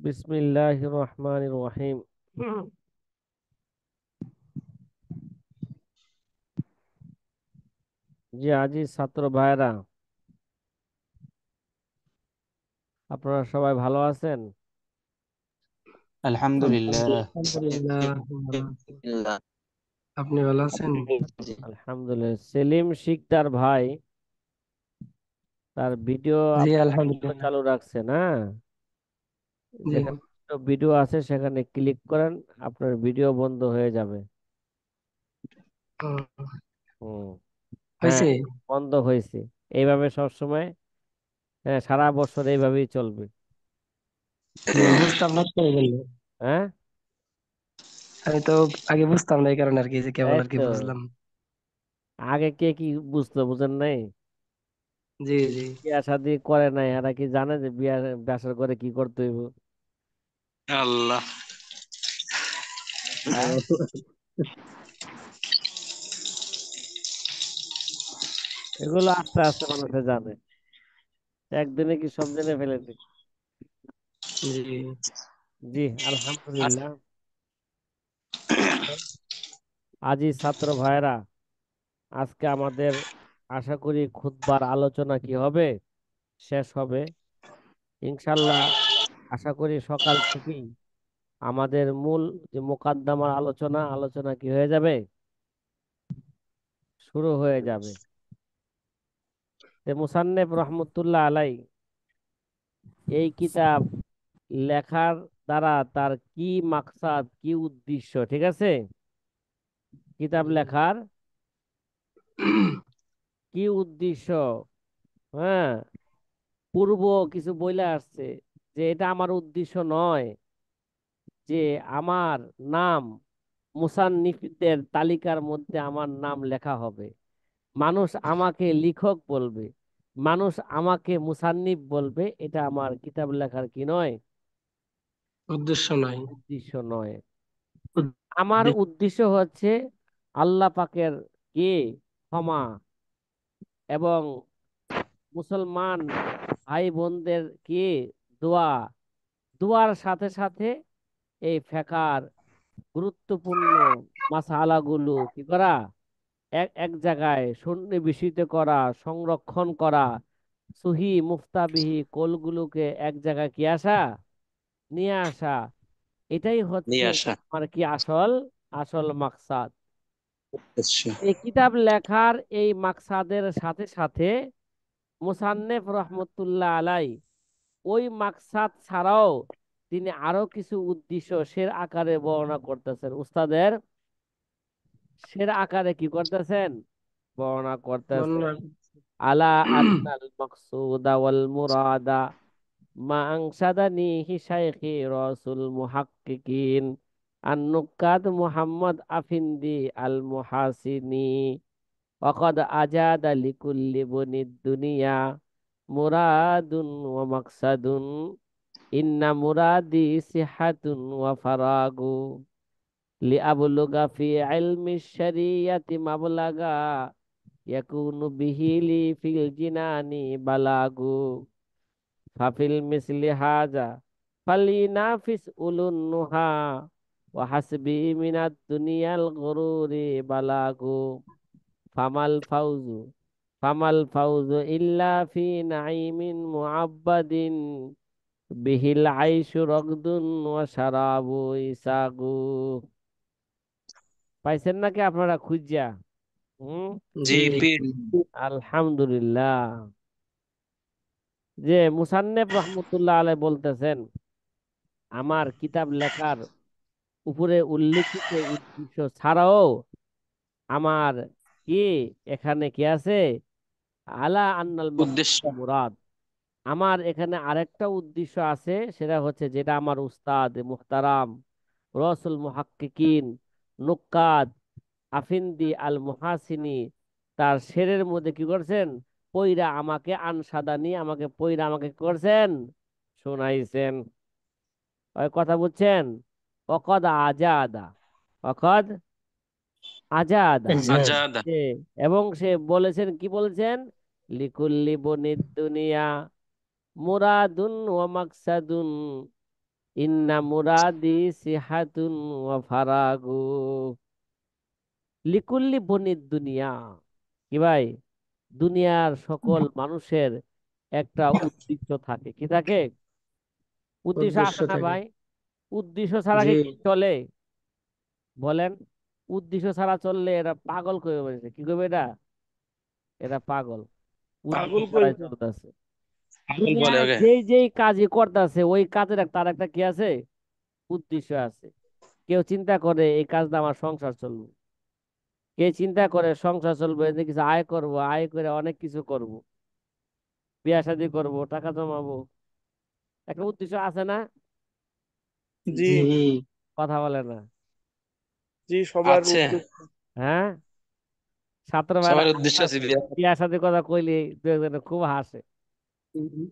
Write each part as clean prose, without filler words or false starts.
বিসমিল্লাহির রহমানির রহিম। জি আজি ছাত্র ভাইরা, আপনারা সবাই ভালো আছেন? আলহামদুলিল্লাহ। আলহামদুলিল্লাহ ভালো আছি। আলহামদুলিল্লাহ। আপনি ভালো আছেন? জি। আলহামদুলিল্লাহ। সেলিম শিকদার ভাই তার ভিডিও জি আপনার আলহামদুলিল্লাহ। চালু রাখছেন, হ্যাঁ? জি। যেখানে ভিডিও আছে সেখানে ক্লিক করেন, আপনার ভিডিও বন্ধ হয়ে যাবে। ও, হুম। হ্যাঁ, হয়েছে। বন্ধ হয়েছে। এইভাবে সব সময়, হ্যাঁ, সারা বছর এইভাবেই চলবে। বুঝতাম না করে বললো। হ্যাঁ, আমি তো আগে বুঝতাম না, এই কারণে আর কি, যে কেবল এই আর কি তো। বুঝলাম। আগে কে কি বুঝতো, বুঝেন নাই? জি জি। বিয়া শাদী করে নাই, এরা কি জানে যে বিয়া বাসর করে কি করতে হইব? আল্লাহ। হ্যাঁ, এগুলো আস্তে আস্তে মানুষে জানে, একদিনে কি সব জেনে ফেলেছে? জি। জি, আলহামদুলিল্লাহ। আজি ছাত্র ভাইরা, আজকে আমাদের আশা করি খুতবার আলোচনা কি হবে, শেষ হবে ইনশাল্লাহ। আশা করি সকাল থেকেই আমাদের মূল যে মোকাদ্দমার আলোচনা আলোচনা কি হয়ে যাবে, শুরু হয়ে যাবে। মুসান্নেফ রহমতুল্লাহ আলাই এই কিতাব লেখার দ্বারা তার কি মাকসাদ, কি উদ্দেশ্য, ঠিক আছে? কিতাব লেখার কি উদ্দেশ্য, হ্যাঁ, পূর্ব কিছু বইলে আসছে যে এটা আমার উদ্দেশ্য নয় যে আমার নাম মুসান্নিফদের তালিকার মধ্যে আমার নাম লেখা হবে, মানুষ আমাকে লেখক বলবে, মানুষ আমাকে মুসান্নিফ বলবে, এটা আমার কিতাব লেখার কি নয়, উদ্দেশ্য নয়। উদ্দেশ্য নয়। আমার উদ্দেশ্য। উদ্দেশ্য হচ্ছে আল্লাহ পাকের কে ক্ষমা, এবং মুসলমান ভাই বোনদের কে দোয়া, দোয়ার সাথে সাথে এই ফেকার গুরুত্বপূর্ণ মাসালাগুলো কি করা, এক এক জায়গায় সন্নিবেশিত করা, সংরক্ষণ করা, সহি মুফতাবিহি কোলগুলোকে এক জায়গায় কি আসা, নিয়ে আসা, এটাই হচ্ছে নিয়ে আসা। আমার কি আসল আসল মাকসাদ। আচ্ছা। এই কিতাব লেখার এই মাকসাদের সাথে সাথে মুসান্নেফ রহমতুল্লাহ আলাই ওই মাকসাদ ছাড়াও তিনি আরো কিছু উদ্দেশ্য সের আকারে বর্ণনা করতেছেন, উস্তাদের সের আকারে কি করতেছেন, বর্ণনা করতেছেন। বর্ণনা। আলা আন্নাল মাকসুদা ওয়াল মুরাদা মা আনসাদানিহি শাইখি রাসুল মুহাক্কিকিন আন-নুকাদ মুহাম্মদ আফিন্দি আল মুহাসিনি ওয়াকাদ আজাদা লিকুল্লি বনিদ দুনিয়া মুরাদুন ওয়া মাকসাদুন ইন্না মুরাদি সিহাতুন ওয়া ফারাগু লিআবলুগা ফি ইলমি শরিয়াতি মাবলাগা ইয়াকুনু বিহি লি ফিল জিনানি বালাগু ফাফিল মিসলি হাজা ফালিনাফিস উলুন নুহা ওয়া হাসবি মিনাদ দুনিয়াল গুরুরি বালাগু ফামাল ফাউজু ফামাল ফাউজু ইল্লা ফি নাইমিন মুআব্বাদিন বিহিল আইশু রগদুন ওয়া শারাবু ইসাগু। পাইছেন নাকি আপনারা খুঁজা? হুম। জি জি। পীর। আলহামদুলিল্লাহ। যে মুসান্নেফ রহমতুল্লাহ আলাই বলতেছেন আমার কিতাব লেখার উপরে উল্লেখিত উদ্দেশ্য ছাড়াও আমার কি এখানে কি আছে, আলা আন্নাল উদ্দেশ্য। মাকসুদ মুরাদ, আমার এখানে আরেকটা উদ্দেশ্য আছে, সেটা হচ্ছে যেটা আমার উস্তাদ মুহতারাম রসুল মুহাক্কিকিন নুক্কাদ আফিন্দি আল মুহাসিনী তার শেরের মধ্যে কি করছেন, পইরা আমাকে আনসাদানি, আমাকে পইরা আমাকে কি করছেন, শোনাইছেন। ওই কথা বুঝছেন? অকদ আজাদা, অকদ আজাদা, আচ্ছা। আজাদা। সে, এবং সে বলেছেন, কি বলেছেন, লিকুল্লি বনিদ দুনিয়া মুরাদুন ওয়া মাকসাদুন ইন্না মুরাদি সিহাতুন ওয়া ফারাগু লিকুল্লি বনিদ দুনিয়া। কি ভাই, দুনিয়ার সকল মানুষের একটা উদ্দেশ্য থাকে। কি থাকে? উদ্দেশ্য উদ্দেশ্য আছে না থাকে। ভাই? উদ্দেশ্য ছাড়া জি, কি চলে? বলেন। উদ্দেশ্য ছাড়া চললে এরা পাগল করে বলেছে। কি করবে এটা? এরা পাগল। উদ্দেশ্য পাগল ছাড়াই কইছে। চলতেছে। পাগল বলে দুনিয়ায় ওকে। যেই যেই কাজই করতেছে ওই কাজের তার একটা কি আছে? উদ্দেশ্য আছে। কেউ চিন্তা করে এই কাজটা আমার সংসার চলবে, কে চিন্তা করে সংসার চলবে, যে কিছু আয় করব, আয় করে অনেক কিছু করব, বিয়া শাদী করব, টাকা জমাবো। একটা উদ্দেশ্য আছে না? জি জি, কথা বলে না। জি, সবার আছে, উদ্দেশ্য। হ্যাঁ, ছাত্র ভাইরা সবার উদ্দেশ্য আছে হাসতাছে। বিয়া শাদী কথা কইলে দু একজনে খুব হাসে। জি,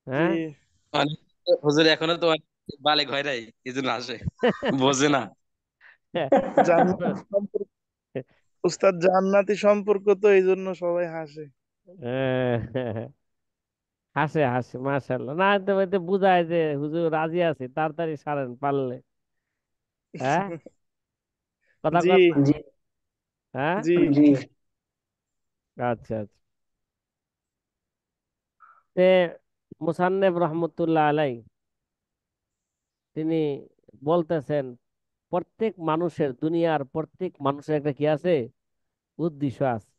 হ্যাঁ। অনেক হুজুর এখনো তো অনেক বালেক হয় নাই, এই জন্য আসে, বোঝে না। জান্নাতি সম্পর্ক, উস্তাদ জান্নাতি সম্পর্ক, তো এই জন্য সবাই হাসে। হাসে হাসে, মাশাআল্লাহ। না তো এতে বুঝায় যে হুজুর রাজি আছে, তাড়াতাড়ি সারেন পারলে। হ্যাঁ, কথা জি, কর না। হ্যাঁ। জি, আচ্ছা আচ্ছা। তে মুসান্নেব রহমতুল্লাহ আলাই তিনি বলতেছেন, প্রত্যেক মানুষের, দুনিয়ার প্রত্যেক মানুষের একটা কি আছে? উদ্দেশ্য আছে।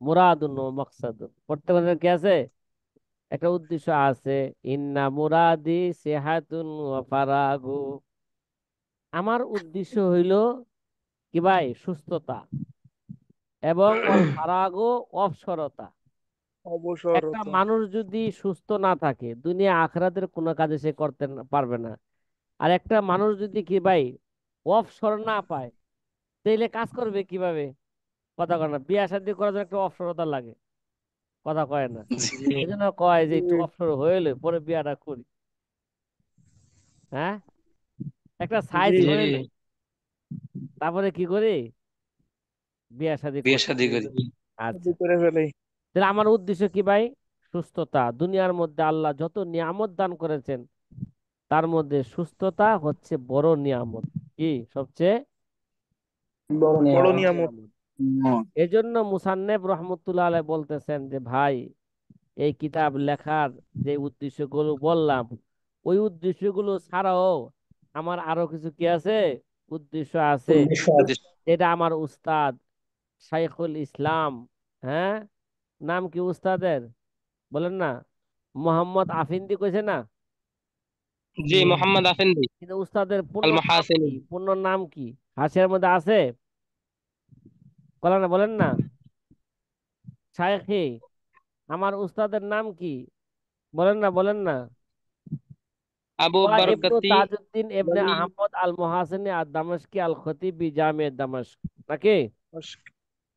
মুরাদুন ও মাকসাদুন, প্রত্যেক মানুষের কি আছে? একটা উদ্দেশ্য আছে। ইন্না মুরাদি সিহাতুন ওয়া ফারাগু। আমার উদ্দেশ্য হইল কি ভাই? সুস্থতা এবং ওয়াল ফারাগু, অবসরতা। একটা অবসরতা। মানুষ যদি সুস্থ না থাকে, দুনিয়া আখিরাতের কোনো কাজে সে করতে পারবে না। আর একটা মানুষ যদি কি ভাই অবসর না পায়, তাইলে কাজ করবে কিভাবে? কথা কয় না। বিয়া শাদী করার জন্য একটা অবসরতা লাগে। কথা কয় না। জি, এই জন্য কয় যে জি, একটু অবসর হইলে পরে বিয়াটা করি। হ্যাঁ, একটা জি, সাইজ জি, হইলে তারপরে কি করি? বিয়া শাদী বিয়ে করি। শাদী করি। শাদি আচ্ছা, করে ফেলে। তাহলে আমার উদ্দেশ্য কি ভাই? সুস্থতা। দুনিয়ার মধ্যে আল্লাহ যত নিয়ামত দান করেছেন তার মধ্যে সুস্থতা হচ্ছে বড় নিয়ামত। কি সবচেয়ে বড় বড় নিয়ামত। বড় নিয়ামত। নিয়ামত? এজন্য মুসান্নেব রহমতুল্লাহ আলাইহি বলতেছেন যে ভাই, এই কিতাব লেখার যে উদ্দেশ্যগুলো বললাম, ওই উদ্দেশ্যগুলো ছাড়াও আমার আরো কিছু কি আছে? উদ্দেশ্য আছে। উদ্দেশ্য আছে। এটা আমার উস্তাদ শাইখুল ইসলাম, হ্যাঁ, নাম কি উস্তাদের? বলেন না। মোহাম্মদ আফিন্দি কইছে না? জি, মোহাম্মদ আফেন্দি কিন্তু উস্তাদের আল পূর্ণ নাম মহাসিনী। কি? পূর্ণ নাম কি? হাসিয়ার মধ্যে আছে? বলেন না, বলেন না। শাইখি, আমার উস্তাদের নাম কি? বলেন না, বলেন না। আবু ওয়া ইবনু বরকতি তাজউদ্দিন ইবনে ওয়ালি। আহমদ আল মুহাসিনী আদ দামেস্কি আল খতিবি জামে দামেস্ক, নাকি?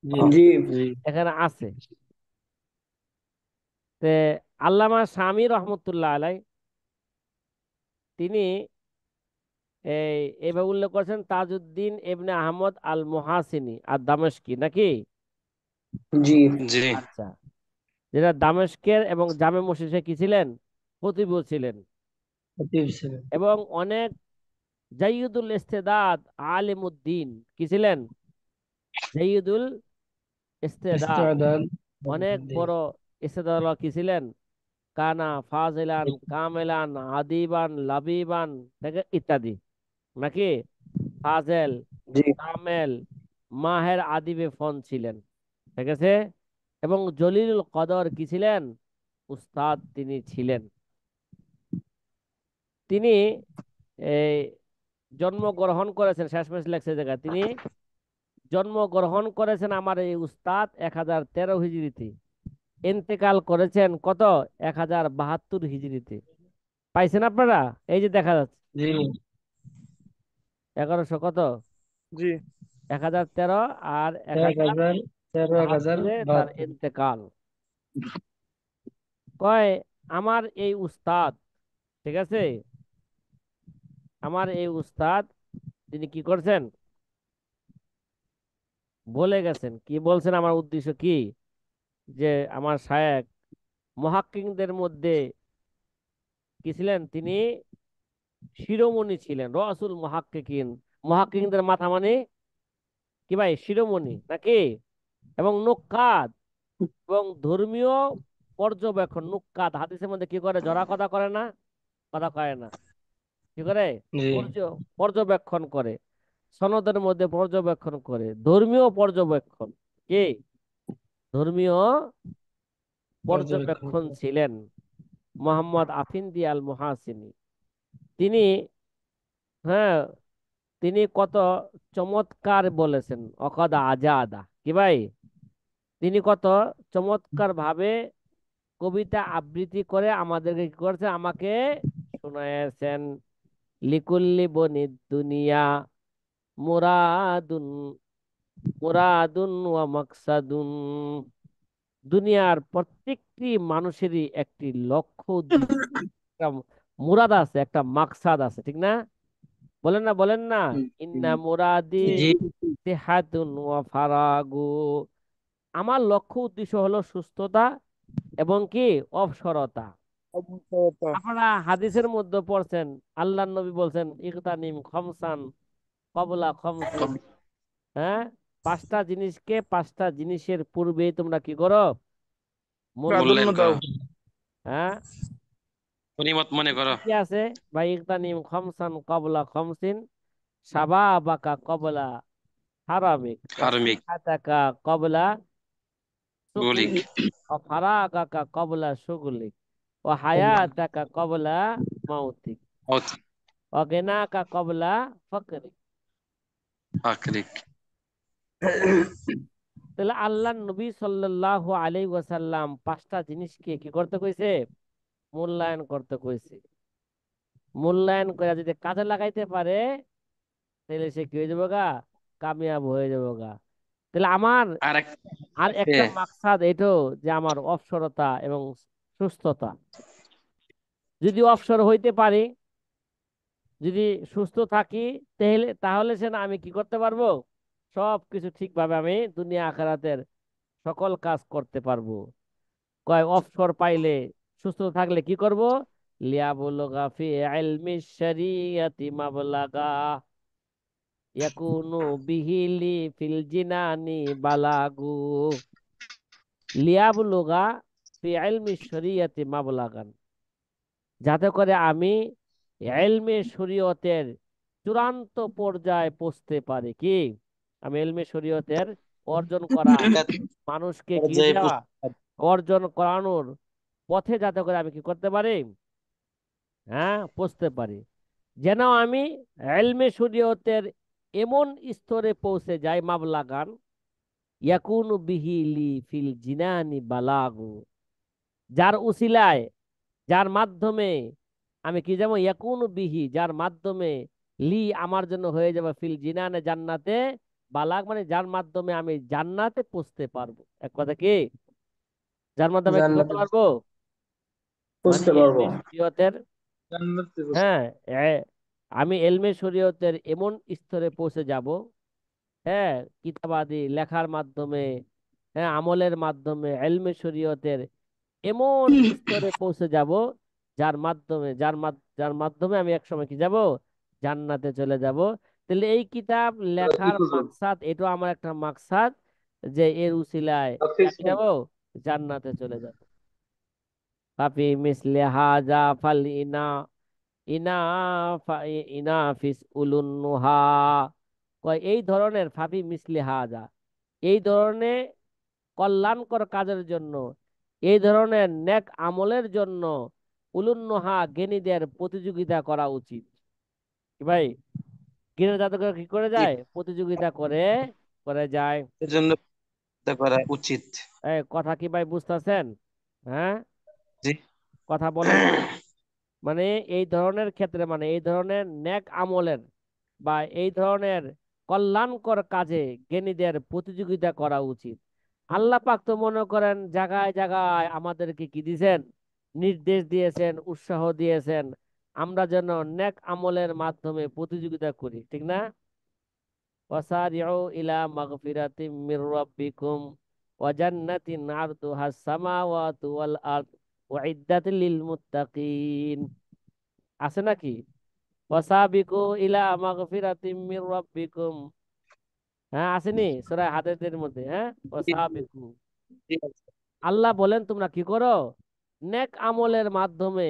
জি, জি, জি, এখানে আছে। তে আল্লামা শামী রহমতুল্লাহ আলাই তিনি এই এভাবে উল্লেখ করেছেন, তাজউদ্দিন ইবনে আহমদ আল মুহাসিনী আর দামেস্কি, নাকি? জি, জি, আচ্ছা, যেটা দামেস্কের এবং জামে মসজিদে কি ছিলেন? খতিব ছিলেন। খতিব ছিলেন। এবং অনেক জাইয়ুদুল ইস্তেদাদ আলিমুদ্দিন কি ছিলেন? জাইয়ুদুল ইস্তেদাদ, ইস্তেদাদ অনেক বদরুদ্দিন। বড় ইস্তেদাদ কি ছিলেন? কানা ফাজিলান কামেলান আদিবান লাবিবান থেকে ইত্যাদি, নাকি? ফাজেল, জি, কামেল, মাহের আদিবে ফন ছিলেন। ঠিক আছে। এবং জলিলুল কদর কি ছিলেন? উস্তাদ তিনি ছিলেন। তিনি এই জন্মগ্রহণ করেছেন, শেষমেশ লেখছে জায়গা, তিনি জন্মগ্রহণ করেছেন আমার এই উস্তাদ 1013 হিজরিতে, ইন্তেকাল করেছেন কত? 1072 হিজরিতে। পাইছেন আপনারা? এই যে দেখা যাচ্ছে জি, 1100 কত, জি, 1013, আর এক এক হাজার হাজার তেরো, 1000 বাহাত্তরে তার বাহাত্তর। ইন্তেকাল। কয় আমার এই উস্তাদ, ঠিক আছে, আমার এই উস্তাদ তিনি কি করছেন? বলে গেছেন, কি বলছেন? আমার উদ্দেশ্য কি? যে আমার শায়েখ মুহাক্কিকদের মধ্যে কি ছিলেন তিনি? শিরোমণি ছিলেন, রসুল মুহাক্কিকিন। মুহাক্কিকিনদের মাথা মানে কি ভাই? শিরোমণি নাকি? এবং নুক্কাত, এবং ধর্মীয় পর্যবেক্ষণ। নুক্কাত হাদিসের মধ্যে কি করে? জড়া কথা করে না? কথা কয় না, কি করে? জি। পর্যবেক্ষণ করে, সনদের মধ্যে পর্যবেক্ষণ করে, ধর্মীয় পর্যবেক্ষণ। কি? ধর্মীয় পর্যবেক্ষণ পর্যবেক্ষণ ছিলেন মোহাম্মদ আফিন্দি আল মুহাসিনী। তিনি, হ্যাঁ, তিনি কত চমৎকার বলেছেন, অকদা আজাদা, কি ভাই? তিনি কত চমৎকার ভাবে কবিতা আবৃত্তি করে আমাদেরকে কি করেছে? আমাকে শোনায়েছেন। লিকুল্লি বনি দুনিয়া মুরাদুন, মুরাদুন ওয়া মাকসাদুন। দুনিয়ার প্রত্যেকটি মানুষেরই একটি লক্ষ্য, উদ্দেশ্য, একটা মুরাদ আছে, একটা মাকসাদ আছে, ঠিক না? বলেন না, বলেন না। ইন্না মুরাদি জি সিহাতুন ওয়া ফারাগু। আমার লক্ষ্য উদ্দেশ্য হলো সুস্থতা এবং কি? অবসরতা। অবসরতা। আপনারা হাদিসের মধ্যে পড়ছেন, আল্লাহ নবী বলছেন, ইগতানিম খমসান কবলা খমসিন। হ্যাঁ, পাঁচটা জিনিসকে পাঁচটা জিনিসের পূর্বে তোমরা কি করো? প্রাধান্য মূল্যায়ন মূল্যায়ন করো, দাও। করো। হ্যাঁ, গনিমত মনে করো। কি আছে ভাই? ইগতানিম খমসান কবলা খমসিন, শাবাবাকা কবলা হারামিক, ওয়া কার্মিক, সিহাতাকা কবলা গুলিক, সুকমিক, ওয়া ফারাগাকা কবলা শুগলিক, ওয়া হায়াতাকা কবলা মাউতিক, অতি, ওয়া গিনাকা কবলা ফকরিক। আকরিক। তাহলে আল্লাহ নবী সাল্লাল্লাহু আলাইহি ওয়াসাল্লাম পাঁচটা জিনিসকে কি করতে কইছে? মূল্যায়ন করতে কইছে। মূল্যায়ন করে যদি কাজে লাগাইতে পারে, তাহলে সে কি হয়ে যাবে গা? কামিয়াব হয়ে যাবে গা। তাহলে আমার আর এক আর আছে, একটা মাকসাদ এটো, যে আমার অবসরতা এবং সুস্থতা। যদি অবসর হইতে পারি, যদি সুস্থ থাকি, তাহলে তাহলে সে না আমি কি করতে পারবো? সব কিছু ঠিকভাবে আমি দুনিয়া আখিরাতের সকল কাজ করতে পারবো। কয় অবসর পাইলে, সুস্থ থাকলে কি করব? লিয়াবুলুগা ফি ইলমি শরিয়াতি মাবলাগা ইয়াকুনু বিহিলি ফিল জিনানি বালাগু। লিয়াবুলুগা ফি ইলমি শরিয়াতি মাবলাগান, যাতে করে আমি ইলমে শরীয়তের চূড়ান্ত পর্যায়ে পৌঁছতে পারি। কি? আমি ইলমে শরীয়তের অর্জন করা, মানুষকে কি পর্যায়ে দেওয়া, অর্জন করানোর পথে যাতে করে আমি কি করতে পারি? হ্যাঁ, পৌঁছতে পারি। যেন আমি ইলমে শরীয়তের এমন স্তরে পৌঁছে যাই, মাবলাগান ইয়াকুনু বিহি লি ফিল জিনানি বালাগু, যার উসিলায়, যার মাধ্যমে আমি কি যাবো? ইয়াকুনু বিহি, যার মাধ্যমে লি আমার জন্য হয়ে যাবে ফিল জিনানে জান্নাতে বালাগ, মানে যার মাধ্যমে আমি জান্নাতে পৌঁছতে পারবো। এক কথা কি? যার মাধ্যমে কি করতে জান্নাতে পারবো? মানে বুঝতে পারবো। এলমে শরীয়তের, জান্নাতে বসে। হ্যাঁ, আমি এলমে শরীয়তের এমন স্তরে পৌঁছে যাব, হ্যাঁ, কিতাবাদি লেখার মাধ্যমে, হ্যাঁ, আমলের মাধ্যমে এলমে শরীয়তের এমন স্তরে পৌঁছে যাব, যার মাধ্যমে আমি একসময় কি যাব? জান্নাতে চলে যাব। তাহলে এই কিতাব লেখার মাকসাদ, এটা আমার একটা মাকসাদ, যে এর উসিলায় আমি যাব জান্নাতে চলে যাব। ফাফি মিসলি হাজা ফাল ইনা, ইনা ইনাফিস উলুন নুহা। কয় এই ধরনের ফাফি মিসলি হাজা, এই ধরনের কল্যাণকর কাজের জন্য, এই ধরনের নেক আমলের জন্য উলুন নুহা, জ্ঞানীদের প্রতিযোগিতা করা উচিত। কি ভাই? জ্ঞানী জাদুকর কি করে জি, যায়? প্রতিযোগিতা করে করে যায়। এর জন্য চিন্তা করা উচিত। কথা কি ভাই বুঝতেছেন? হ্যাঁ, জি। কথা বলেন। মানে এই ধরনের ক্ষেত্রে, মানে এই ধরনের নেক আমলের বা এই ধরনের কল্যাণকর কাজে জ্ঞানীদের প্রতিযোগিতা করা উচিত। আল্লাহ পাক তো মনে করেন জায়গায় জায়গায় আমাদেরকে কি দিয়েছেন? নির্দেশ দিয়েছেন, উৎসাহ দিয়েছেন, আমরা যেন নেক আমলের মাধ্যমে প্রতিযোগিতা করি, ঠিক না? ওয়াসারিউ ইলা মাগফিরাতিম মির রাব্বিকুম ওয়া জান্নাতিন আরদুহাস সামাওয়াতু ওয়াল আরদ উইদ্দাত লিল মুত্তাকিন। আছে নাকি? ওয়াসাবিকু ইলা মাগফিরাতিম মির রাব্বিকুম। হ্যাঁ, আসেনি সূরা হাদীদের মধ্যে? হ্যাঁ, ওয়াসাবিকু। ঠিক আছে। আল্লাহ বলেন তোমরা কি করো? নেক আমলের মাধ্যমে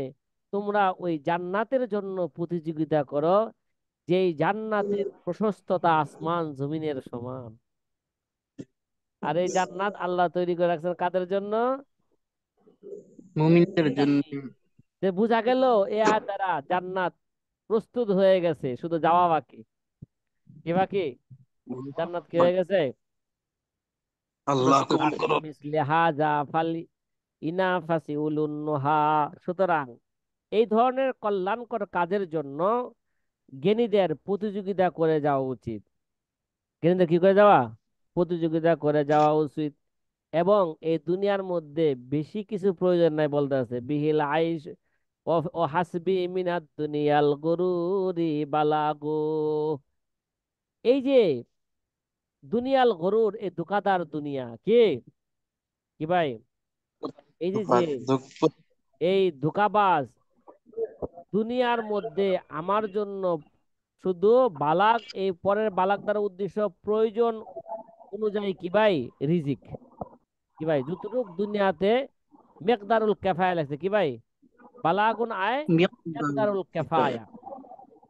তোমরা ওই জান্নাতের জন্য প্রতিযোগিতা করো, যেই জান্নাতের প্রশস্ততা আসমান জমিনের সমান। আর এই জান্নাত আল্লাহ তৈরি করে রাখছেন কাদের জন্য? মুমিনদের জন্য। যে বোঝা গেল এ আয়াত দ্বারা জান্নাত প্রস্তুত হয়ে গেছে, শুধু যাওয়া বাকি। কি বাকি? জান্নাত কি হয়ে গেছে? আল্লাহ প্রস্তুত। কবুল করো। মিসলি হাজা ফালি ইনাফাসি উলুন্নহা। সুতরাং এই ধরনের কল্যাণকর কাজের জন্য জ্ঞানীদের প্রতিযোগিতা করে যাওয়া উচিত। জ্ঞানীদের কি করে যাওয়া? প্রতিযোগিতা করে যাওয়া উচিত। এবং এই দুনিয়ার মধ্যে বেশি কিছু প্রয়োজন নাই, বলতে আছে বিহিল আইস ও হাসবি মিনাত দুনিয়াল গরুরি বালাগো। এই যে দুনিয়াল গরুর, এই ধোঁকাদার দুনিয়া কি, কি ভাই, এই যে যে এই ধোঁকাবাজ দুনিয়ার মধ্যে আমার জন্য শুধু বালাক, এই পরের বালাক দ্বারা উদ্দেশ্য প্রয়োজন অনুযায়ী কি ভাই, রিজিক। কি ভাই, যতটুক দুনিয়াতে মেকদারুল কেফায়া লাগছে কি ভাই, বালাগুন আয় মেকদারুল কেফায়া,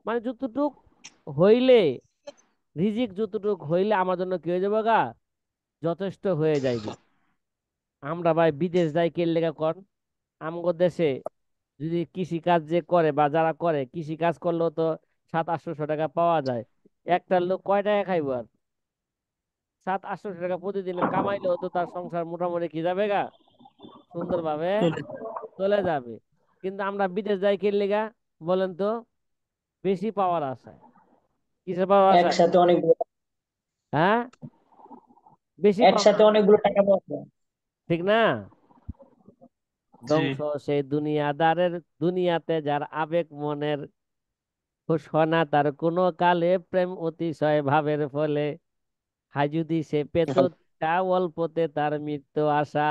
মানে যতটুক হইলে, রিজিক যতটুক হইলে আমার জন্য কি হয়ে যাবে গা, যথেষ্ট হয়ে যাইবে। আমরা ভাই বিদেশ যাই কে লেগা কর? আমগো দেশে যদি কৃষি কাজ যে করে বা যারা করে, কৃষি কাজ করলেও তো 700-800 টাকা পাওয়া যায়। একটা লোক কয় টাকা খাইব আর? 700-800 টাকা প্রতিদিন কামাইলেও তো তার সংসার মোটামুটি কি যাবে গা, সুন্দরভাবে চলে যাবে। কিন্তু আমরা বিদেশ যাই কে লেগা বলেন তো? বেশি পাওয়ার আশায়। কিসের পাওয়ার আশায়? একসাথে অনেকগুলো হ্যাঁ, বেশি পাওয়ার। একসাথে অনেকগুলো টাকা পাওয়া যায়। ঠিক না? জি। ধ্বংস সেই দুনিয়াদারের, দুনিয়াতে যার আবেগ মনের খুশ হয় না, তার কোনো কালে প্রেম অতিশয় ভাবের ফলে, হাই যদি সে পেত তা অল্পতে তার মৃত্যু আশা।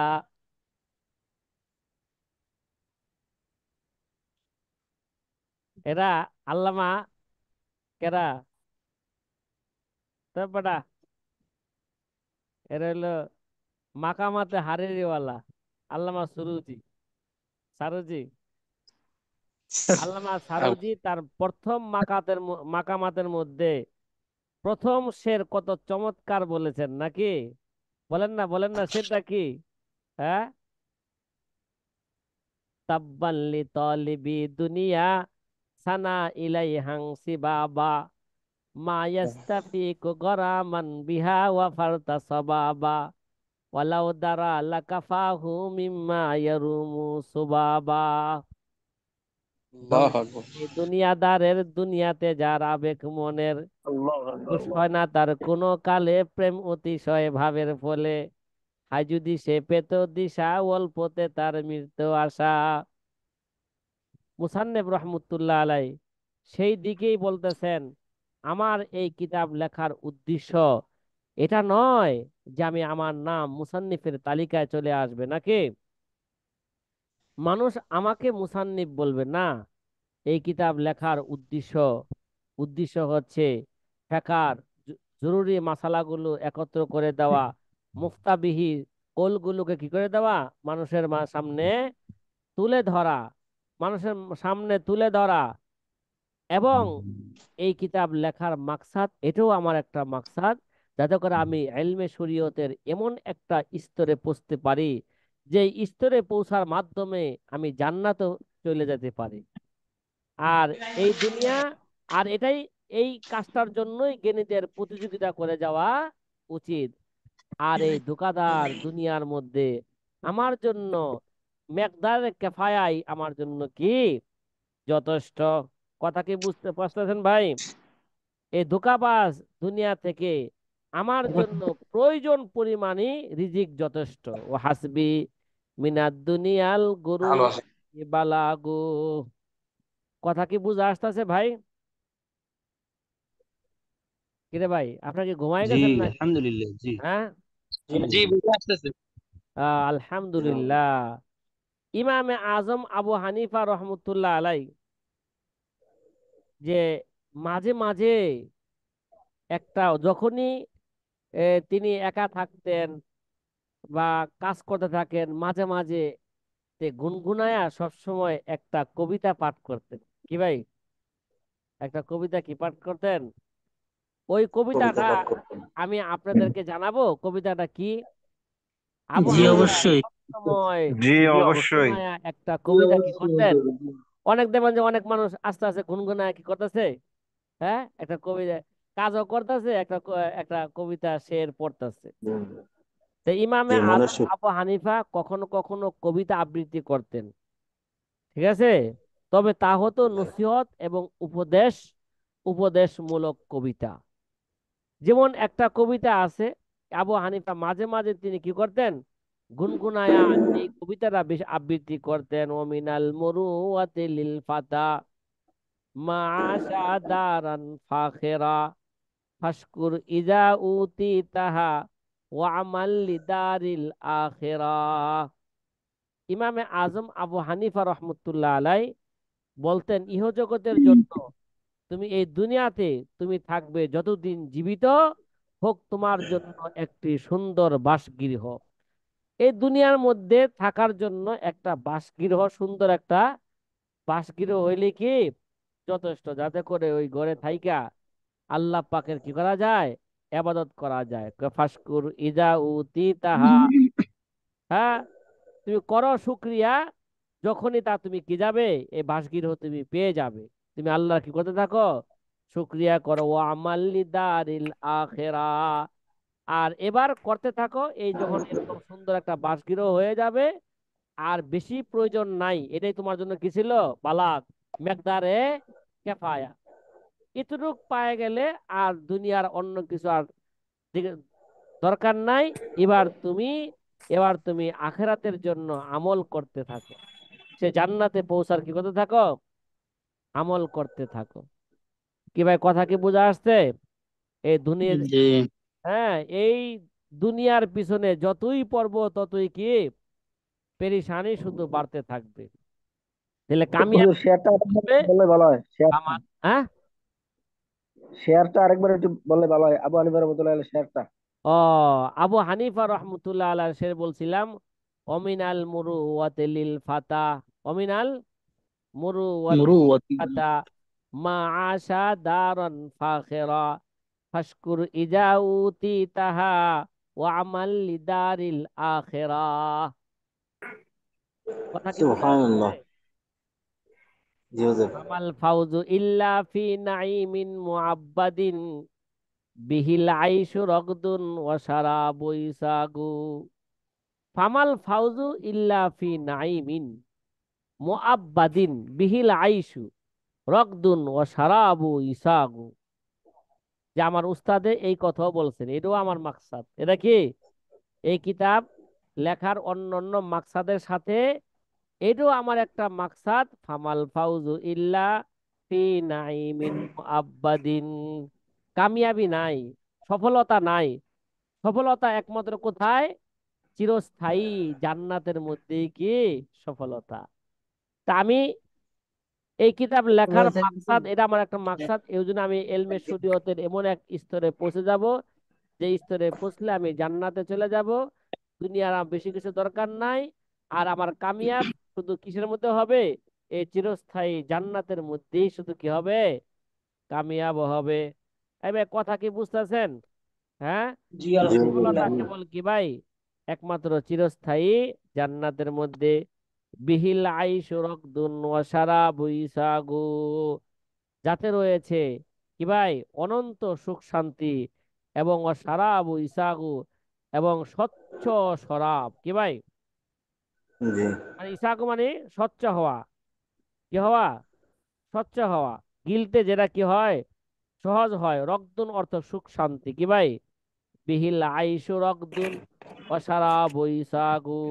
এরা আল্লামা কেরা, তারপরা এরা হলো মাকামাতে হারেরিওয়ালা আল্লামা সুরুজি, সারুজি। আল্লামা সারুজি তার প্রথম মাকামাতের মধ্যে প্রথম শের কত চমৎকার বলেছেন নাকি? বলেন না, বলেন না, সেটা কি? হ্যাঁ, তাব্বাল্লি তলিবি দুনিয়া সানা ইলাইহাং সিবাবা মা ইয়াস্তাফিকু গরামান বিহা ওয়া ফারতা সাবাবা ওয়ালাউ দারা লাকাফাহু মিম্মা ইয়ারুমু সুবাবা। আল্লাহু ধ্বংস আকবার। এই দুনিয়াদারের, দুনিয়াতে যার আবেগ মনের আল্লাহ খুশ হয় না, তার কোনো কালে প্রেম অতিশয় ভাবের ফলে, হাই যদি সে পেত দিশা অল্পতে তার মৃত্যু আশা। মুসান্নেব রহমতুল্লাহ আলাই সেই দিকেই বলতেছেন, আমার এই কিতাব লেখার উদ্দেশ্য এটা নয় যে আমি আমার নাম মুসান্নিফের তালিকায় চলে আসবে নাকি, মানুষ আমাকে মুসান্নিফ বলবে না। এই কিতাব লেখার উদ্দেশ্য, উদ্দেশ্য হচ্ছে ফেকার জরুরি মাসালাগুলো একত্র করে দেওয়া, মুফতাবিহি কৌলগুলোকে কি করে দেওয়া, মানুষের সামনে তুলে ধরা, মানুষের সামনে তুলে ধরা। এবং এই কিতাব লেখার মাকসাদ, এটাও আমার একটা মাকসাদ, যাতে করে আমি ইলমে শরীয়তের এমন একটা স্তরে পৌঁছতে পারি, যে স্তরে পৌঁছার মাধ্যমে আমি জান্নাতে চলে যেতে পারি। আর এই দুনিয়া, আর এটাই, এই কাজটার জন্যই জ্ঞানীদের প্রতিযোগিতা করে যাওয়া উচিত। আর এই ধোঁকাদার দুনিয়ার মধ্যে আমার জন্য মেকদার কেফায়াই আমার জন্য কি যথেষ্ট। কথা কি বুঝতে পারতেছেন ভাই? এই ধোঁকাবাজ দুনিয়া থেকে আমার জন্য প্রয়োজন পরিমাণই রিজিক যথেষ্ট। ও হাসবি মিনাদ দুনিয়াল গরু ভালো আছে। বালাগো। কথা কি বুঝে আসতেছে ভাই? কিরে ভাই, আপনার কি ঘুমাই জি গেছেন নাকি? আলহামদুলিল্লাহ, জি। হ্যাঁ, জি, বুঝে আসতেছে। আলহামদুলিল্লাহ। ইমামে আজম আবু হানিফা রহমতুল্লাহ আলাই যে মাঝে মাঝে একটা যখনই তিনি একা থাকতেন বা কাজ করতে থাকেন, মাঝে মাঝে গুনগুনায়া সবসময় একটা কবিতা পাঠ করতেন। কি ভাই, একটা কবিতা কি পাঠ করতেন? ওই কবিতা কবিতাটা পাঠ করতেন। আমি আপনাদেরকে জানাবো কবিতাটা কি। আবু জি হানিফা অবশ্যই। সবসময় জি অবশ্যই। গুনগুনায়া একটা কবিতা কি করতেন। অনেক দেখবেন যে অনেক মানুষ আস্তে আস্তে গুনগুনায় কি করতেছে, হ্যাঁ, একটা কবিতা কাজও করতেছে, একটা কবিতা শের পড়তেছে। হুম, তো ইমামে জি মনের আজম সুখ। আবু হানিফা কখনো কখনো কবিতা আবৃত্তি করতেন, ঠিক আছে। তবে তা হতো নসিহত এবং উপদেশমূলক কবিতা। যেমন একটা কবিতা আছে, আবু হানিফা মাঝে মাঝে তিনি কি করতেন, গুনগুনায়া এই কবিতাটা বেশ আবৃত্তি করতেন। ওমিনাল মুরুয়াতি লিল ফাতা মাআশা দারান ফাখিরা ফাশকুর ইজা উতি তাহা ওয়া আমাল লিদারিল আখিরা। ইমামে আজম আবু হানিফা রহমতুল্লাহ আলাই বলতেন, ইহজগতের জন্য তুমি এই দুনিয়াতে তুমি থাকবে যতদিন জীবিত, হোক তোমার জন্য একটি সুন্দর বাসগৃহ। এই দুনিয়ার মধ্যে থাকার জন্য একটা বাসগৃহ, সুন্দর একটা বাসগৃহ হইলে কি যথেষ্ট, যাতে করে ওই ঘরে থাইকা আল্লাহ পাকের কি করা যায়, ইবাদত করা যায়। ফাসকুর ইজা উতি তাহা, হ্যাঁ, তুমি করো শুক্রিয়া যখনই তা তুমি কি যাবে, এই বাসগৃহ তুমি পেয়ে যাবে। তুমি আল্লাহ কি করতে থাকো, শুক্রিয়া করো। ও আমাল্লি দারিল আখেরা, আর এবার করতে থাকো, এই যখন এরকম সুন্দর একটা বাসগৃহ হয়ে যাবে আর বেশি প্রয়োজন নাই, এটাই তোমার জন্য কি ছিল, বালাক মেকদারে কেফায়া, এতটুক পায়ে গেলে আর দুনিয়ার অন্য কিছু আর দরকার নাই। এবার তুমি এবার তুমি আখেরাতের জন্য আমল করতে থাকো, সে জান্নাতে পৌঁছার কি করতে থাকো, আমল করতে থাকো। কি ভাই, কথা কি বোঝা আসছে? এই দুনিয়া, জি হ্যাঁ, এই দুনিয়ার পিছনে যতই পড়বো ততই কি পেরেশানি শুধু বাড়তে থাকবে। তাহলে কামিয়াবি হুজুর শেয়ারটা আরেকবার হবে একটু বললে ভালো হয়, শেয়ারটা আমার, হ্যাঁ। শেয়ারটা আরেকবার একটু বললে ভালো হয়, আবু হানিফা রহমতুল্লাহ আলাইহির শেয়ারটা। ও, আবু হানিফা রহমতুল্লাহ আলাহ সে বলছিলাম, অমিনাল মুরু ওয়াতিলিল ফাতা, অমিনাল মুরু মুরুওয়াতি। ফাতা মা আশা দারান ফাখিরা ফাশকুর ইজা উতি তাহা ওয়া আমাল লিদারিল আখিরা। কথা কি বোঝা সুবহানাল্লাহ। যাচ্ছে? জি হুজুর। আমাল ফাউজু ইল্লা ফি নাইমিন মুআব্বাদিন বিহিল আইশু রগদুন ওয়া শারাবু ইসাগু। ফামাল ফাউজু ইল্লা ফি নাইমিন মুআব্বাদিন বিহিল আইশু রগদুন ওয়া শারাবু ইসাগু। যে আমার উস্তাদে এই কথাও বলছেন, এটাও আমার মাকসাদ। এটা কি, এই কিতাব লেখার অন্যান্য মাকসাদের সাথে এটাও আমার একটা মাকসাদ। ফামাল ফাউজু ইল্লা ফি নাইমিন মুআব্বাদিন, কামিয়াবি নাই, সফলতা নাই, সফলতা একমাত্র কোথায়, চিরস্থায়ী জান্নাতের মধ্যেই কি সফলতা। তা আমি এই কিতাব লেখার মাকসাদ, এটা আমার একটা মাকসাদ, এই জন্য আমি এলমে শরীয়তের এমন এক স্তরে পৌঁছে যাব, যে স্তরে পৌঁছলে আমি জান্নাতে চলে যাব। দুনিয়ার আর বেশি কিছু দরকার নাই। আর আমার কামিয়াব শুধু কিসের মধ্যে হবে, এই চিরস্থায়ী জান্নাতের মধ্যেই শুধু কি হবে, কামিয়াব হবে। এবার কথা কি বুঝতেছেন? হ্যাঁ, জি জি সফলতা আলহামদুলিল্লাহ। হুজুর। কেবল কি ভাই, একমাত্র চিরস্থায়ী জান্নাতের মধ্যে। বিহিল আইশু রকদুন ওয়া শারাবু ইসাগু, যাতে রয়েছে কি ভাই, অনন্ত সুখ শান্তি, এবং ওয়া শারাবু ইসাগু, এবং স্বচ্ছ শরাব। কি ভাই, জি মানে ইসাগু মানে স্বচ্ছ হওয়া, কি হওয়া, স্বচ্ছ হওয়া, গিলতে যেটা কি হয়, সহজ হয়। রকদুন অর্থ সুখ শান্তি। কি ভাই, বিহিল আইশু রকদুন ওয়া শারাবু ইসাগু,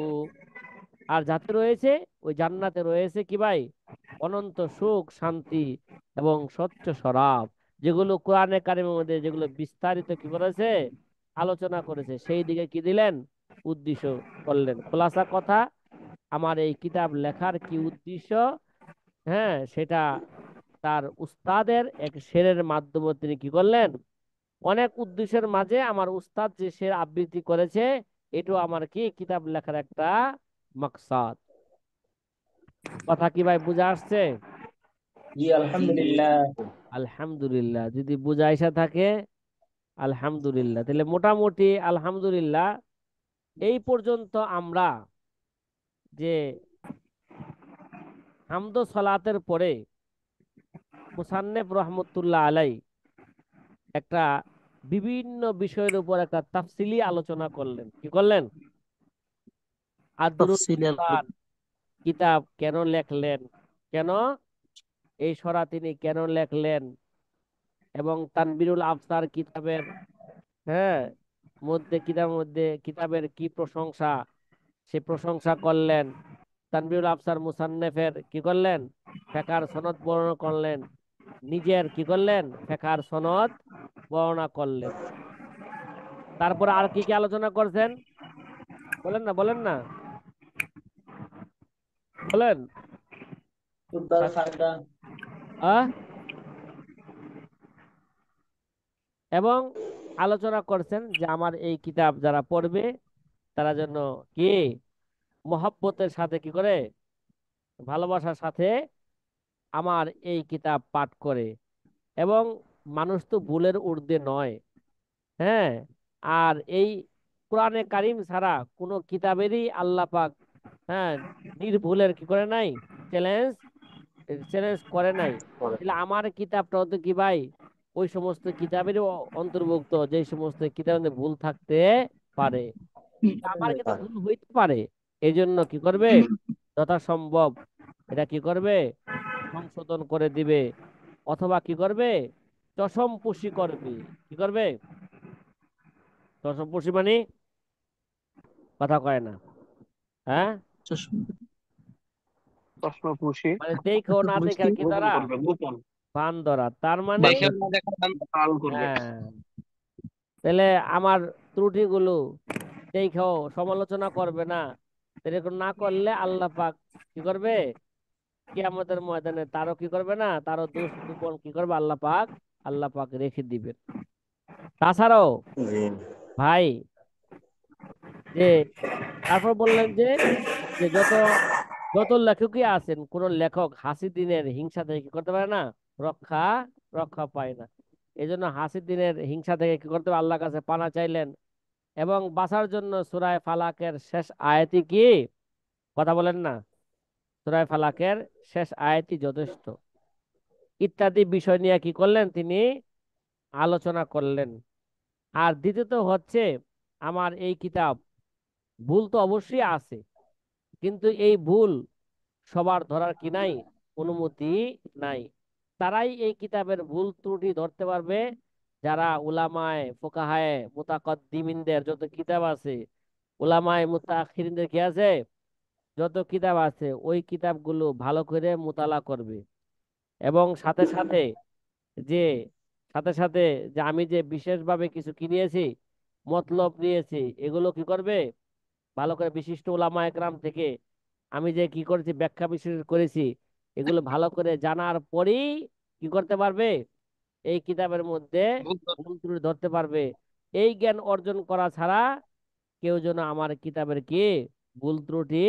আর যাতে রয়েছে ওই জান্নাতে রয়েছে কি ভাই, অনন্ত সুখ শান্তি এবং স্বচ্ছ শরাব, যেগুলো কোরআনে কারিমের মধ্যে যেগুলো বিস্তারিত কি করেছে, আলোচনা করেছে, সেই দিকে কি দিলেন, উদ্দেশ্য করলেন। খোলাসা কথা, আমার এই কিতাব লেখার কি উদ্দেশ্য, হ্যাঁ, সেটা তার উস্তাদের এক শেরের মাধ্যমে তিনি কি করলেন, অনেক উদ্দেশ্যের মাঝে আমার উস্তাদ যে শের আবৃত্তি করেছে, এটাও আমার কি কিতাব লেখার একটা মাকসাদ। কথা কি ভাই বুঝা আসছে? জি আলহামদুলিল্লাহ। আলহামদুলিল্লাহ। যদি বুঝা আসা থাকে আলহামদুলিল্লাহ, তাহলে মোটামুটি আলহামদুলিল্লাহ এই পর্যন্ত আমরা যে হামদ ও সালাতের পরে মুসান্নেফ রহমতুল্লাহ আলাই একটা বিভিন্ন বিষয়ের উপর একটা তাফসিলি আলোচনা করলেন। কি করলেন? আর দুরূদ তফসিলি তার কিতাব কেন লেখলেন, কেন এই সরা তিনি কেন লেখলেন, এবং তানবীরুল আফসার কিতাবের, হ্যাঁ, কিতাবের কি প্রশংসা, সে প্রশংসা করলেন। তানবীরুল আফসার মুসান্নেফের কি করলেন, ফেকার সনদ বর্ণনা করলেন। নিজের কি করলেন, ফেকার সনদ বর্ণনা করলেন। তারপরে আর কি কি আলোচনা করছেন? বলেন না, বলেন না, বলেন। আহ এবং আলোচনা করছেন যে আমার এই কিতাব যারা পড়বে তারা যেন কি মহব্বতের সাথে কি করে, ভালোবাসার সাথে আমার এই কিতাব পাঠ করে। এবং মানুষ তো ভুলের ঊর্ধ্বে নয়, হ্যাঁ। আর এই কোরআনে কারিম ছাড়া কোনো কিতাবেরই আল্লাহ পাক, হ্যাঁ, নির্ভুলের কি করে নাই, চ্যালেঞ্জ চ্যালেঞ্জ করে নাই। তাহলে আমার কিতাবটাও তো কি ভাই ওই সমস্ত কিতাবেরও অন্তর্ভুক্ত যে সমস্ত কিতাবের ভুল থাকতে পারে। আমার কিন্তু ভুল হইতে পারে, এই জন্য কি করবে, যথাসম্ভব এটা কি করবে, সংশোধন করে দিবে, অথবা কি করবে, চশমপুষি করবে। কি করবে? চশমপুষি মানে কথা কয় না, হ্যাঁ, প্রশ্নপুষি মানে দেখো না দেখার কি তারা বান ধরা, তার মানে দেখে না দেখা পালন করবে। হ্যাঁ। তাহলে আমার ত্রুটিগুলো দেখেও সমালোচনা করবে না। এরকম না করলে আল্লাহ পাক কি করবে, কিয়ামতের ময়দানে তারও কি করবে না, তারও দোষ গোপন কি করবে আল্লাহ পাক রেখে দিবেন। তাছাড়াও জি ভাই, যে তারপর বললেন যে যে যত যত লেখকই আছেন, কোন লেখক হাসিদ্দিনের হিংসা থেকে কি করতে পারে না, রক্ষা রক্ষা পায় না। এই জন্য হাসিদ্দিনের হিংসা থেকে কি করতে হবে, আল্লাহর কাছে পানা চাইলেন। এবং বাঁচার জন্য সূরা ফালাকের শেষ আয়াতই কি, কথা বলেন না, সূরা ফালাকের শেষ আয়াতই যথেষ্ট। ইত্যাদি বিষয় নিয়ে কি করলেন তিনি, আলোচনা করলেন। আর দ্বিতীয়ত হচ্ছে, আমার এই কিতাব ভুল তো অবশ্যই আছে, কিন্তু এই ভুল সবার ধরার কি নাই, অনুমতি নাই। তারাই এই কিতাবের ভুল ত্রুটি ধরতে পারবে যারা উলামায়ে ফুকাহায়ে মুতাকদ্দিমিনদের যত কিতাব আছে, উলামায়ে মুতাআখিরিনদের কি আছে, যত কিতাব আছে ওই কিতাবগুলো ভালো করে মুতালা করবে। এবং সাথে সাথে যে সাথে সাথে যে আমি যে বিশেষভাবে কিছু কি নিয়েছি, মতলব নিয়েছি, এগুলো কি করবে, ভালো করে বিশিষ্ট উলামা একরাম থেকে আমি যে কি করেছি, ব্যাখ্যা বিশ্লেষণ করেছি, এগুলো ভালো করে জানার পরেই কি করতে পারবে, এই কিতাবের মধ্যে ভুল ত্রুটি ধরতে পারবে। এই জ্ঞান অর্জন করা ছাড়া কেউ যেন আমার কিতাবের কি ভুল ত্রুটি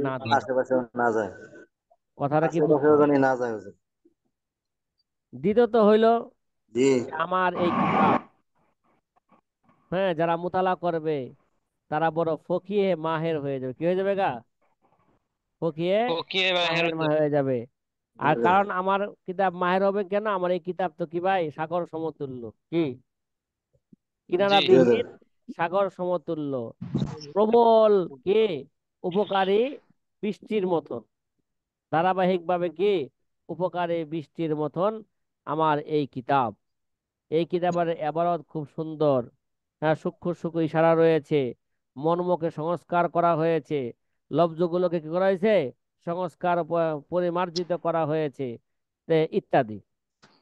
না ধরে। আশেপাশে না যায়, কথাটা কি আশেপাশে বুঝতেছেন? জানি না যায় হুজুর। দ্বিতীয়ত হইল জি যে আমার এই কিতাব, হ্যাঁ, যারা মুতালা করবে তারা বড় ফকিহে মাহের হয়ে যাবে। কি হয়ে যাবে গা? ফকিহে ওকে মাহের হেরত হয়ে যাবে। জি আর হুজুর। কারণ আমার কিতাব মাহের হবে কেন, আমার এই কিতাব তো কি ভাই সাগর সমতুল্য। কি কিনারা জি জি হুজুর। বিহীন, সাগর সমতুল্য, প্রবল কি উপকারী বৃষ্টির মতন, ধারাবাহিক ভাবে কি উপকারী বৃষ্টির মতন আমার এই কিতাব। এই কিতাবের এবারত খুব সুন্দর, হ্যাঁ, সূক্ষ্ম সূক্ষ্ম ইশারা রয়েছে, মর্মকে সংস্কার করা হয়েছে, লফজগুলোকে কি করা হয়েছে, সংস্কার পরিমার্জিত করা হয়েছে, ইত্যাদি।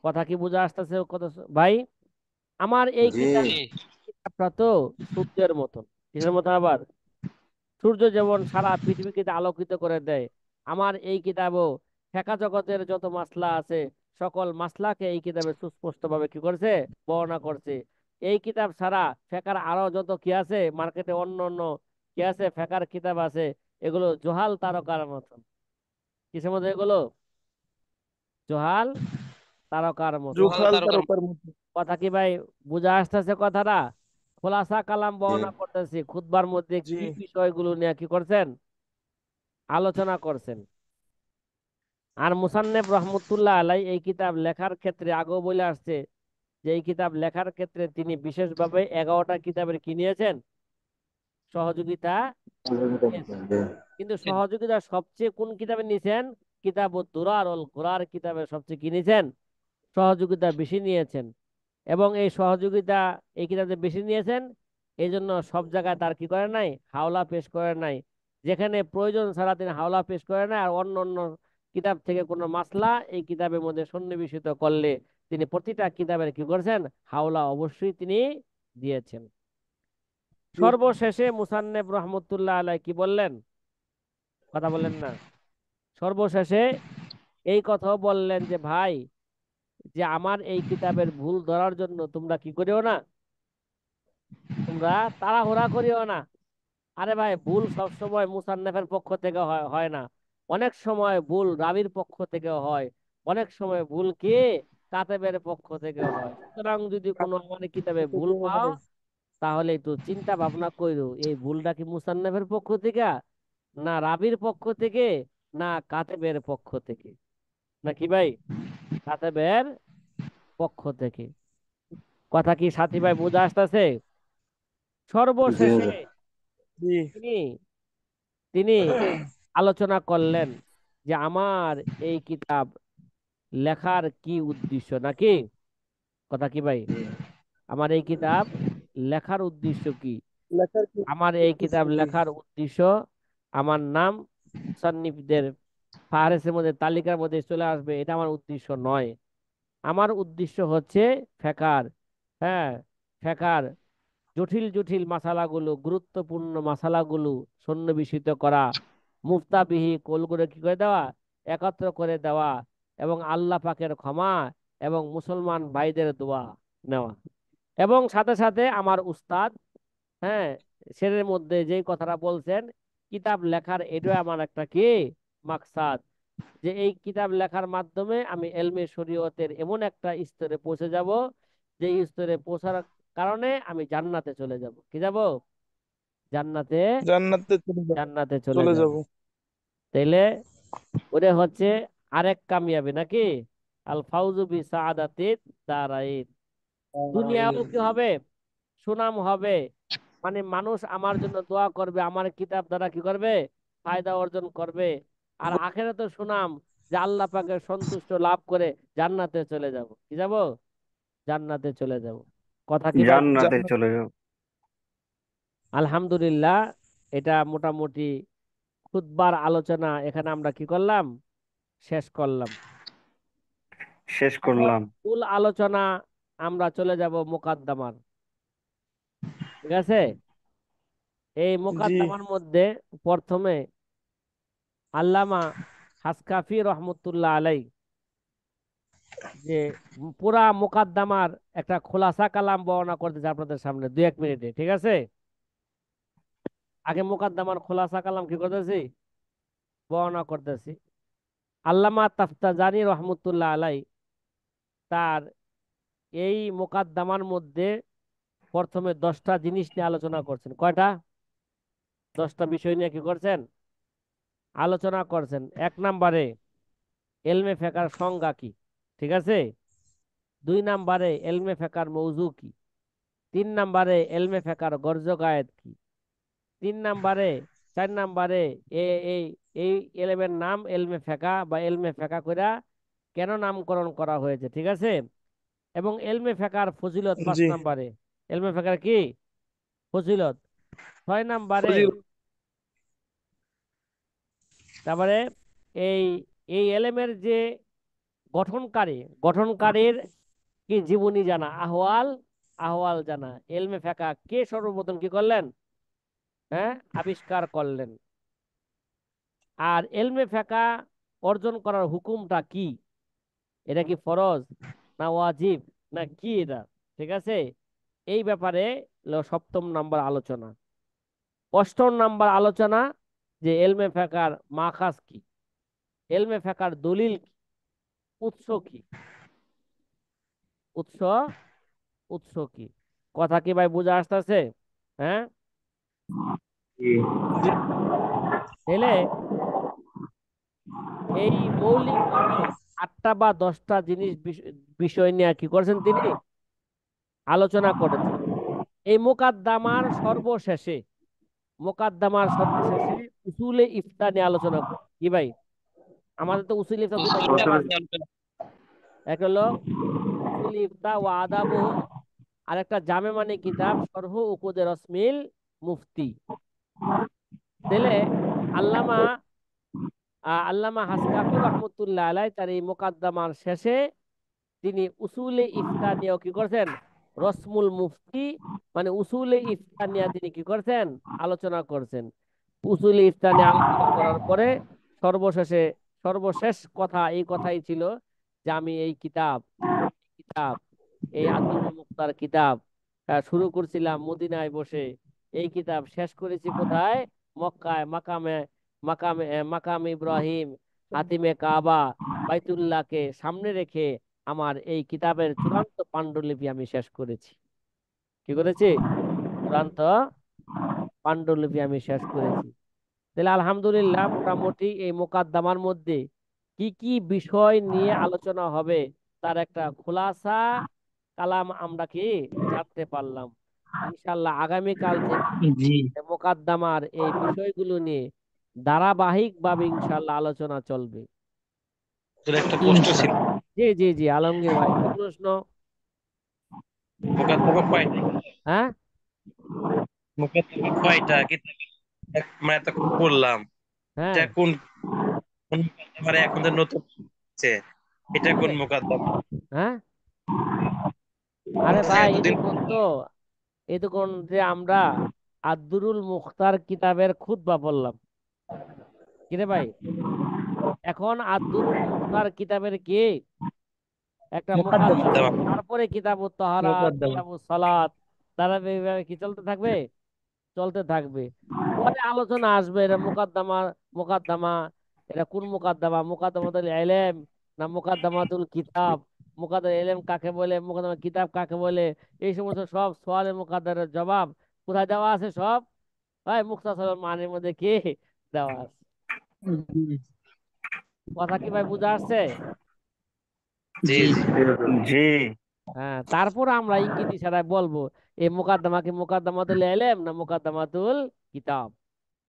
কথা কি বোঝা আসতেছে কত ভাই? আমার এই জি জি কিতাবটা তো সূর্যের মতন। কিসের মতন আবার? সূর্য যেমন সারা পৃথিবীকে আলোকিত করে দেয়, আমার এই কিতাবও ফেকা জগতের যত মাসলা আছে সকল মাসলাকে এই কিতাবে সুস্পষ্ট ভাবে কি করছে, বর্ণনা করছে। এই কিতাব ছাড়া ফেকার আরো যত কি আছে মার্কেটে, অন্য অন্য কি আছে ফেকার কিতাব আছে, এগুলো জোহাল তারকার মতন। কিসের মধ্যে এগুলো? জোহাল তারকার মতন। জোহাল জুহাল তারকার তারকার মতো। কথা কি ভাই বুঝা আসতেছে কথাটা? খোলাসা কালাম জি বর্ণনা করতেছি, খুতবার মধ্যে জি কি বিষয়গুলো নিয়ে কি করছেন, আলোচনা করছেন। আর মুসান্নেফ রহমতুল্লাহ আলাই এই কিতাব লেখার ক্ষেত্রে আগেও বলে আসছে যে এই কিতাব লেখার ক্ষেত্রে তিনি বিশেষভাবে 11টা কিতাবের কি নিয়েছেন, সহযোগিতা নিয়েছেন। কিন্তু সহযোগিতা সবচেয়ে কোন কিতাবে নিয়েছেন? কিতাব দুরার অল গোরার কিতাবে সবচেয়ে কি নিয়েছেন, সহযোগিতা বেশি নিয়েছেন। এবং এই সহযোগিতা এই কিতাবে বেশি নিয়েছেন, এই জন্য সব জায়গায় তার কি করে নাই, হাওলা পেশ করে নাই। যেখানে প্রয়োজন ছাড়া তিনি হাওলা পেশ করে নাই। আর অন্য অন্য কিতাব থেকে কোনো মাসলা এই কিতাবের মধ্যে সন্নিবেশিত করলে তিনি প্রতিটা কিতাবের কি করেছেন, হাওলা অবশ্যই তিনি দিয়েছেন। জি সর্বশেষে মুসান্নেফ রহমতুল্লাহ আলাই কি বললেন, কথা বলেন না? সর্বশেষে এই কথাও বললেন যে ভাই, যে আমার এই কিতাবের ভুল ধরার জন্য তোমরা কি করিও না, তোমরা তাড়াহুড়া করিও না। আরে ভাই, ভুল সব সময় মুসান্নেফের পক্ষ থেকে হয় হয় না। অনেক সময় ভুল রাবির পক্ষ থেকে হয়, অনেক সময় ভুল কে, কাতেবের পক্ষ থেকে হয়। সুতরাং যদি কোনো আমার কিতাবে ভুল পাও, তাহলে একটু চিন্তা ভাবনা কইরো এই ভুলটা কি মুসান্নেফের পক্ষ থেকে, না রাবির পক্ষ থেকে, না কাতেবের পক্ষ থেকে, নাকি ভাই কাতেবের পক্ষ থেকে। কথা কি সাথী ভাই বুঝা আসতেছে? জি সর্বশেষে হুজুর। জি তিনি তিনি আলোচনা করলেন যে আমার এই কিতাব লেখার কি উদ্দেশ্য, নাকি? কথা কি ভাই, জি আমার এই কিতাব লেখার উদ্দেশ্য কি? লেখার কি আমার এই উদ্দেশ্য কিতাব কি? লেখার উদ্দেশ্য, আমার নাম মুসান্নিফদের ফাহরিসের মধ্যে, তালিকার মধ্যে চলে আসবে, এটা আমার উদ্দেশ্য নয়। আমার উদ্দেশ্য হচ্ছে ফেকার, হ্যাঁ, ফেকার জটিল জটিল মাসালাগুলো, গুরুত্বপূর্ণ মাসালাগুলো সন্নিবেশিত করা, মুফতাবিহি কোলগুলো কি করে দেওয়া, একত্র করে দেওয়া, এবং আল্লাহ পাকের ক্ষমা এবং মুসলমান ভাইদের দোয়া নেওয়া। এবং সাথে সাথে আমার উস্তাদ, হ্যাঁ, সেরের মধ্যে যেই কথাটা বলছেন, কিতাব লেখার এটাই আমার একটা কি মাকসাদ, যে এই কিতাব লেখার মাধ্যমে আমি এলমে শরীয়তের এমন একটা স্তরে পৌঁছে যাব, যে স্তরে পৌঁছার কারণে আমি জান্নাতে চলে যাব। কি যাব? জান্নাতে, জান্নাতে চলে যাব। জান্নাতে চলে চলে যাব। যাব। তাইলে ওটা হচ্ছে আরেক কামিয়াবি, নাকি? আল ফাউজু বি সাআদাতিদ দারাইন। দুনিয়াও কি হবে, সুনাম হবে, মানে মানুষ আমার জন্য দোয়া করবে, আমার কিতাব দ্বারা কি করবে, ফায়দা অর্জন করবে। আর আখেরাতে সুনাম, যে আল্লাহ পাকের সন্তুষ্ট লাভ করে জান্নাতে চলে যাব। কি যাব? জান্নাতে চলে যাব। কথা কি ভাই জান্নাতে জান্নাত। চলে যাও। আলহামদুলিল্লাহ, এটা মোটামুটি খুতবার আলোচনা এখানে আমরা কি করলাম, শেষ করলাম। শেষ এখন করলাম। মূল আলোচনা আমরা চলে যাব মুকাদ্দামার, ঠিক আছে? এই জি মুকাদ্দামার মধ্যে প্রথমে আল্লামা হাসকাফি রহমতুল্লাহ আলাই যে পুরা মুকাদ্দামার একটা খোলাসা কালাম বর্ণনা করতেছে আপনাদের সামনে 2-1 মিনিটে, ঠিক আছে? আগে মুকাদ্দামার খোলাসা কালাম কি করতেছি, বর্ণনা করতেছি। আল্লামা তাফতাজানি রহমতুল্লাহ আলাই তার এই মুকাদ্দামার মধ্যে প্রথমে 10টা জিনিস নিয়ে আলোচনা করছেন। কয়টা? 10টা বিষয় নিয়ে কি করছেন, আলোচনা করছেন। 1 নম্বরে এলমে ফেকার সংজ্ঞা কি, ঠিক আছে? 2 নম্বরে এলমে ফেকার মৌজু কি। 3 নম্বরে এলমে ফেকার গর্জ গায়েত কি। 3 নম্বরে, 4 নম্বরে এই এই এলেমের নাম এলমে ফেকা বা এলমে ফেকা কইরা কেন নামকরণ করা হয়েছে, ঠিক আছে? এবং এলমে ফেকার ফজিলত পাঁচ জি নম্বরে এলমে ফেকার কি ফজিলত। 6 নম্বরে ফজিল। তারপরে এই এই এলেমের যে গঠনকারী, গঠনকারীর কি জীবনী জানা, আহওয়াল, আহওয়াল জানা। এলমে ফেকা কে সর্বপ্রথম কি করলেন, হ্যাঁ, আবিষ্কার করলেন। আর এলমে ফেকা অর্জন করার হুকুমটা কি, এটা কি ফরজ না ওয়াজিব না কি এটা? ঠিক আছে, এই ব্যাপারে হলো সপ্তম নাম্বার আলোচনা। অষ্টম নাম্বার আলোচনা যে এলমে ফেকার মাখাস কি, এলমে ফেকার দলিল কি, উৎস কি, উৎস উৎস কি? কথা কি ভাই বুঝা আসতেছে? হ্যাঁ, তাহলে এই মৌলিক ভাবে 8টা বা 10টা জিনিস বিষয় নিয়ে কি করেছেন তিনি আলোচনা করেছেন। এই মোকাদ্দামার সর্বশেষে উসুলে ইফতা নিয়ে আলোচনা করি কি ভাই? আমাদের তো উসুল ইফতা দুটা কিতাব আছে, একটা হলো উসুল ইফতা ও আদাবহ, আর একটা জামে মানে কিতাব শরহ উকুদে রসমিল মুফতি। তাহলে আল্লামা আল্লামা হাসকাফি রহমতুল্লাহ আলাই তার এই মোকাদ্দমার শেষে তিনি উসুলে ইফতা নিয়েও কি করছেন, রসমুল মুফতি মানে উসুলে ইফতা নিয়ে তিনি কি করছেন আলোচনা করছেন। উসুলে ইফতা নিয়ে আলোচনা করার পরে সর্বশেষে সর্বশেষ কথা এই কথাই ছিল যে আমি এই কিতাব এই আব্দুল মুক্তার কিতাব শুরু করছিলাম মদিনায় বসে, এই কিতাব শেষ করেছি কোথায়? মক্কায়, মাকাম ইব্রাহিম, হাতিমে কাবা, বাইতুল্লাহকে সামনে রেখে আমার এই কিতাবের চূড়ান্ত পাণ্ডুলিপি আমি শেষ করেছি। কি করেছি? চূড়ান্ত পাণ্ডুলিপি আমি শেষ করেছি। তাহলে আলহামদুলিল্লাহ মোটামুটি এই মোকাদ্দমার মধ্যে কি কি বিষয় নিয়ে আলোচনা হবে তার একটা খোলাসা কালাম আমরা কি জানতে পারলাম। ইনশাল্লাহ আগামীকাল থেকে জি। মোকাদ্দমার এই বিষয়গুলো নিয়ে ধারাবাহিক ভাবে ইনশাল্লাহ আলোচনা চলবে। হুজুর একটা প্রশ্ন ছিল, ইনশাআল্লাহ। জি জি জি, আলমগীর ভাই কি প্রশ্ন? মোকাদ্দমা কয়টা? হ্যাঁ মোকাদ্দমা কয়টা কিতাব? মানে এতক্ষণ পড়লাম, হ্যাঁ এটা কোন কোন মোকাদ্দমারে এখন যে নতুন হচ্ছে, এটা কোন এ- মোকাদ্দমা? হ্যাঁ, আরে ভাই এতদিন এতক্ষণ যে আমরা আদ্দুরুল মুখতার কিতাবের খুতবা পড়লাম কিরে ভাই, এখন আদ্দুরুল মুখতার কিতাবের কি একটা মুকাদ্দমা। মুকাদ্দমা, মোকাদ্দমা। তারপরে কিতাবুত তাহারাত, মুকাদ্দমা। কিতাবুস সালাত, ধারাবাহিকভাবে কি চলতে থাকবে? চলতে থাকবে। পরে আলোচনা আসবে এটা মুকাদ্দমা এটা কোন মুকাদ্দমা, মুকাদ্দমাতুল ইলম না মুকাদ্দমাতুল কিতাব, মুকাদ্দমাতুল ইলম কাকে বলে, মুকাদ্দমাতুল কিতাব কাকে বলে, এই সমস্ত সব সওয়ালে মুকাদ্দারের জবাব কোথায় দেওয়া আছে? সব ভাই মুখতাসার মানের মধ্যে কি দেওয়া আছে। জি কথা কি ভাই বুঝা আসছে? জি জি। জি। জি। হ্যাঁ, তারপর আমরা ইঙ্গিত ইশারায় বলবো এই মুকাদ্দমাকে মুকাদ্দমাতুল ইলম না মুকাদ্দমাতুল কিতাব।